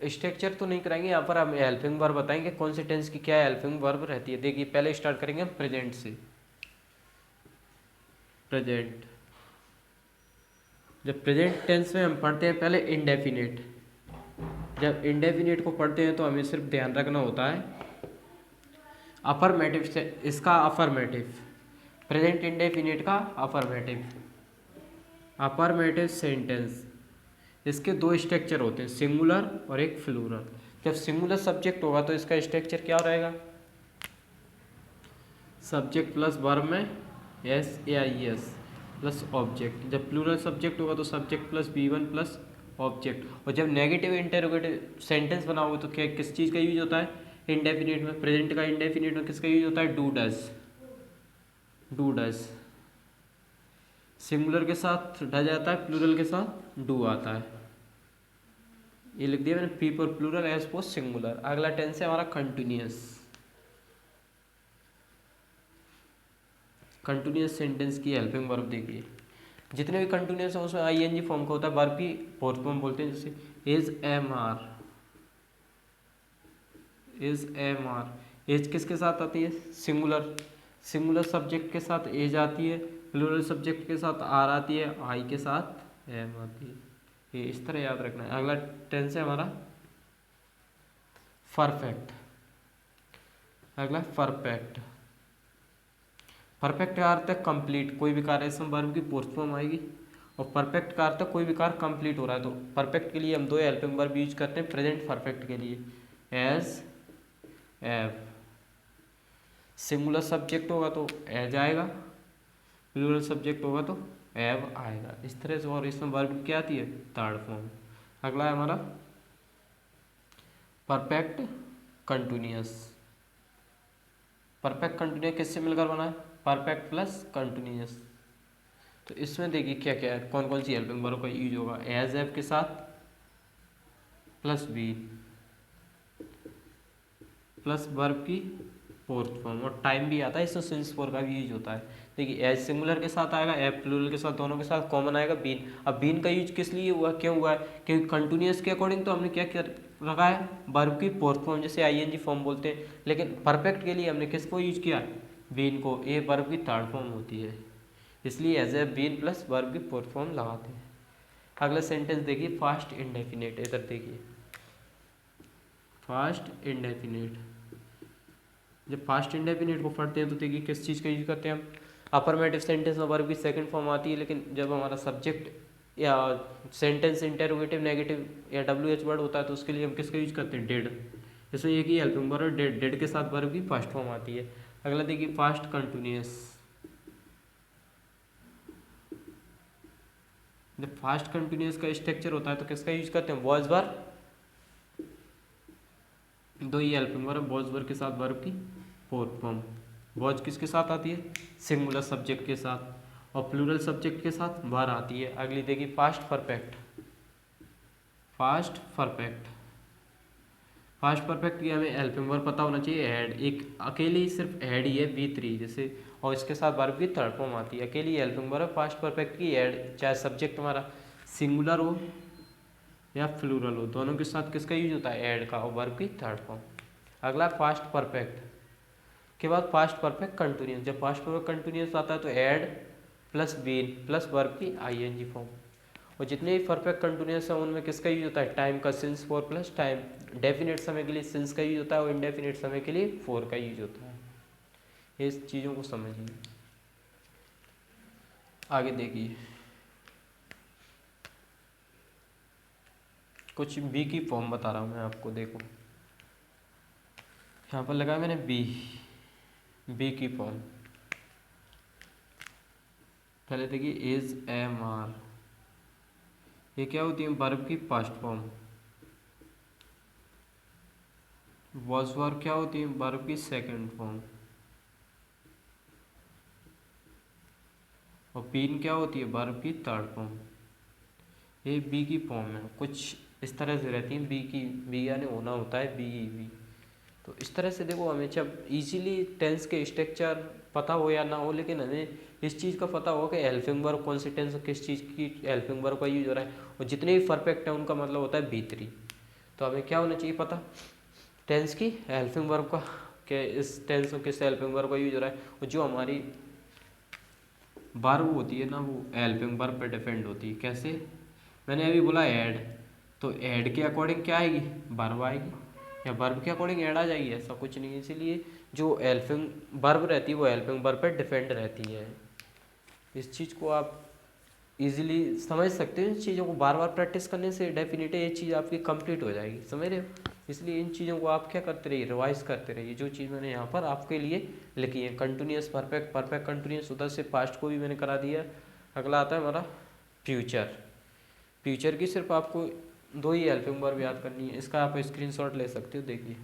Structure तो नहीं कराएंगे, यहाँ पर हम हेल्पिंग वर्ब बताएंगे कौन से टेंस की क्या हेल्पिंग वर्ब रहती है। देखिए पहले स्टार्ट करेंगे हम प्रेजेंट से। प्रेजेंट, जब प्रेजेंट टेंस में हम पढ़ते हैं पहले इंडेफिनिट। जब इंडेफिनिट को पढ़ते हैं तो हमें सिर्फ ध्यान रखना होता है अफर्मेटिव से, इसका अफर्मेटिव, प्रेजेंट इंडेफिनिट का अफर्मेटिव, अफर्मेटिव सेंटेंस, इसके दो स्ट्रक्चर होते हैं, सिंगुलर और एक फ्लूरल। जब सिंगुलर सब्जेक्ट होगा तो इसका स्ट्रक्चर क्या रहेगा, सब्जेक्ट प्लस वर्ब में S A I S plus object. जब प्लूरल सब्जेक्ट होगा तो subject plus B1 plus object. और जब नेगेटिव इंटेरोगेटिव सेंटेंस बना हुआ तो क्या किस चीज़ का यूज होता है, इंडेफिनिट में, प्रेजेंट का इंडेफिनिट में किसका यूज होता है, do does. Do does singular के साथ डज आता है, प्लूरल के साथ डू आता है। ये लिख दिया मैंने, P for plural, S for singular. अगला टेंस है हमारा कंटिन्यूअस। कंटिन्यूअस सेंटेंस की हेल्पिंग वर्ब देखिए, जितने भी कंटिन्यूअस है उसमें आईएनजी फॉर्म का होता है, वर्ब की फोर्थ फॉर्म बोलते हैं, जैसे is am are. Is am are, has किसके साथ आती है, सिंगुलर, सिंगुलर सब्जेक्ट के साथ एज आती है, प्लूरल सब्जेक्ट के साथ आर आती है, आई के साथ एम आती है। ये इस तरह याद रखना है। अगला टेंस है हमारा परफेक्ट। अगला परफेक्ट, परफेक्ट का अर्थ है कंप्लीट, कोई भी कार्य सम वर्ब की फोर्थ फॉर्म आएगी, और परफेक्ट का अर्थ है कोई भी कार्य कंप्लीट हो रहा है। तो परफेक्ट के लिए हम दो हेल्पिंग वर्ब यूज करते हैं प्रेजेंट परफेक्ट के लिए, एज, एव। सिंगुलर सब्जेक्ट होगा तो एज आएगा, प्लूरल सब्जेक्ट होगा तो एव आएगा, इस तरह से। और इसमें वर्ब क्या आती है, थर्ड फॉर्म। अगला है हमारा परफेक्ट कंटिन्यूअस। परफेक्ट कंटिन्यूअस किससे मिलकर बना है, परफेक्ट प्लस कंटिन्यूअस। तो इसमें देखिए क्या क्या है, कौन कौन सी हेल्पिंग वर्ब का यूज होगा, एज एव के साथ प्लस बी प्लस वर्ब की फोर्थ फॉर्म, और टाइम भी आता है इसमें, सिंस फोर का भी यूज होता है। देखिए एज सिंगुलर के साथ आएगा, एव प्लूरल के साथ, दोनों के साथ कॉमन आएगा बीन। अब बीन का यूज किस लिए हुआ, क्यों हुआ है, क्योंकि कंटिन्यूअस के अकॉर्डिंग तो हमने क्या कर रखा है, वर्ब की फोर्थ फॉर्म, जैसे आईएनजी फॉर्म बोलते हैं। लेकिन परफेक्ट के लिए हमने किसको यूज किया, बीन को, ये वर्ब की थर्ड फॉर्म होती है, इसलिए has a been plus verb की फोर्थ फॉर्म लगाते हैं। अगला सेंटेंस देखिए, फास्ट इंडेफिनिट। इधर देखिए फास्ट इंडेफिनिट। जब फास्ट इंडेफिनिट को पढ़ते हैं तो देखिए किस चीज़ का यूज करते हैं हम, अफर्मेटिव सेंटेंस में वर्ब की सेकंड फॉर्म आती है। लेकिन जब हमारा सब्जेक्ट या सेंटेंस इंटेरोगेटिव नेगेटिव या डब्ल्यू वर्ड होता है तो उसके लिए हम किसका यूज करते हैं, डेड। इसमें एक ही हेल्पिंग वर्ब डेड, डेड के साथ वर्ब की फर्स्ट फॉर्म आती है। अगला देखिए फास्ट कंटिन्यूअस। जब फास्ट कंटिन्यूअस का स्ट्रक्चर होता है तो किसका यूज करते हैं, वॉज वर्ब, दो ही हेल्पिंग वर्ब, वॉज वर्ब के साथ वर्ब की फोर्थ फॉर्म। वॉज किसके साथ आती है, सिंगुलर सब्जेक्ट के साथ, और प्लूरल सब्जेक्ट के साथ वर आती है। अगली देखिए fast perfect. Fast perfect, fast perfect की हमें हेल्पिंग वर्ब पता होना चाहिए, हेड। एक अकेली सिर्फ हेड ही है, V3 जैसे, और इसके साथ वर्ब की थर्ड फॉर्म आती है। अकेली हेल्पिंग वर्ब फास्ट परफेक्ट की हेड, चाहे सब्जेक्ट हमारा सिंगुलर हो या फ्लूरल हो, दोनों के साथ किसका यूज होता है, एड का, और वर्ब की थर्ड फॉर्म। अगला फास्ट परफेक्ट के बाद फास्ट परफेक्ट कंटिन्यूअस। जब फास्ट परफेक्ट कंटिन्यूअस आता है तो had plus been plus verb की आईएनजी फॉर्म। और जितने भी परफेक्ट कंटिन्यूअस हैं उनमें किसका यूज होता है, टाइम का, since four plus time. Definite समय के लिए सिंस का यूज होता है और इंडेफिनेट समय के लिए फोर का यूज होता है। इस चीज़ों को समझिए। आगे देखिए कुछ बी की फॉर्म बता रहा हूँ मैं आपको, देखो यहाँ पर लगा मैंने बी, बी की फॉर्म। पहले देखिए इज एम आर, ये क्या होती है, वर्ब की फर्स्ट फॉर्म। वॉज वर्ब क्या होती है, वर्ब की सेकंड फॉर्म। और बीन क्या होती है, वर्ब की थर्ड फॉर्म। ये बी की फॉर्म है, कुछ इस तरह से रहती है। बी की, बी यानी होना होता है, बी ई बी। तो इस तरह से देखो, हमें जब इजीली टेंस के स्ट्रक्चर पता हो या ना हो, लेकिन हमें इस चीज़ का पता हो कि हेल्पिंग वर्ब कौन सी टेंस किस चीज़ की हेल्पिंग वर्ब का यूज हो रहा है, और जितने भी परफेक्ट है उनका मतलब होता है V3। तो हमें क्या होना चाहिए पता, टेंस की हेल्पिंग वर्ब का, कि इस टेंस में किस हेल्पिंग वर्ब का यूज हो रहा है, और जो हमारी वर्ब होती है ना वो हेल्पिंग वर्ब पे डिपेंड होती है। कैसे, मैंने अभी बोला ऐड, तो ऐड के अकॉर्डिंग क्या आएगी, वर्ब आएगी, या वर्ब के अकॉर्डिंग ऐड आ जाएगी, ऐसा कुछ नहीं है। इसीलिए जो हेल्पिंग वर्ब रहती है वो हेल्पिंग वर्ब पे डिपेंड रहती है। इस चीज़ को आप इजीली समझ सकते हो। इन चीज़ों को बार बार प्रैक्टिस करने से डेफिनेटली ये चीज़ आपकी कंप्लीट हो जाएगी, समझ रहे हो। इसलिए इन चीज़ों को आप क्या करते रहिए, रिवाइज करते रहिए। जो चीज़ मैंने यहाँ पर आपके लिए लिखी है, कंटिन्यूस, परफेक्ट, परफेक्ट कंटिन्यूस, उधर से पास्ट को भी मैंने करा दिया। अगला आता है हमारा फ्यूचर। फ्यूचर की सिर्फ आपको 2 ही हेल्पिंग वर्ब याद करनी है। इसका आप स्क्रीनशॉट ले सकते हो, देखिए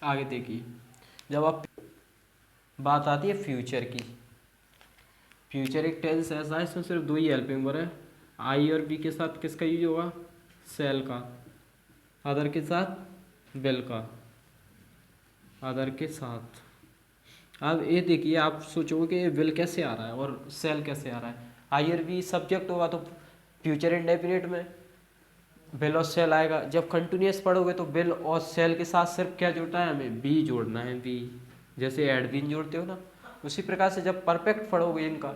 आगे देखिए। जब आप बात आती है फ्यूचर की, फ्यूचर एक टेंस ऐसा है इसमें सिर्फ 2 ही हेल्पिंग वर्ब है। आई और बी के साथ किसका यूज होगा, सेल का, अदर के साथ विल का, अदर के साथ। अब ये देखिए, आप सोचोगे कि विल कैसे आ रहा है और सेल कैसे आ रहा है। आई और बी सब्जेक्ट होगा तो फ्यूचर इंडेफिनिट में विल और सेल आएगा। जब कंटिन्यूस पढ़ोगे तो विल और सेल के साथ सिर्फ क्या जोड़ना है, हमें बी जोड़ना है, बी, जैसे एड बीन जोड़ते हो ना, उसी प्रकार से जब परफेक्ट पढ़ोगे इनका,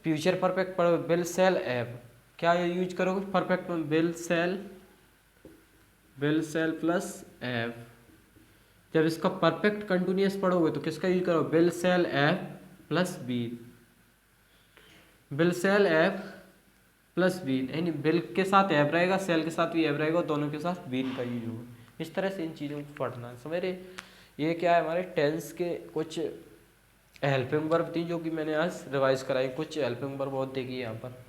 फ्यूचर परफेक्ट पढ़ोगे, विल सेल एव, क्या यूज करोगे परफेक्ट में, विल सेल प्लस एव। जब इसका परफेक्ट कंटिन्यूस पढ़ोगे तो किसका यूज करोगे, विल सेल एव प्लस बी, विल सेल एव प्लस बीन, यानी बिल के साथ एव रहेगा, सेल के साथ भी एव रहेगा, दोनों के साथ बीन का यूज होगा। इस तरह से इन चीज़ों को पढ़ना है, समझ रहे। ये क्या है, हमारे टेंस के कुछ हेल्पिंग वर्ब थी जो कि मैंने आज रिवाइज कराई। कुछ हेल्पिंग वर्ब बहुत देखी है यहाँ पर।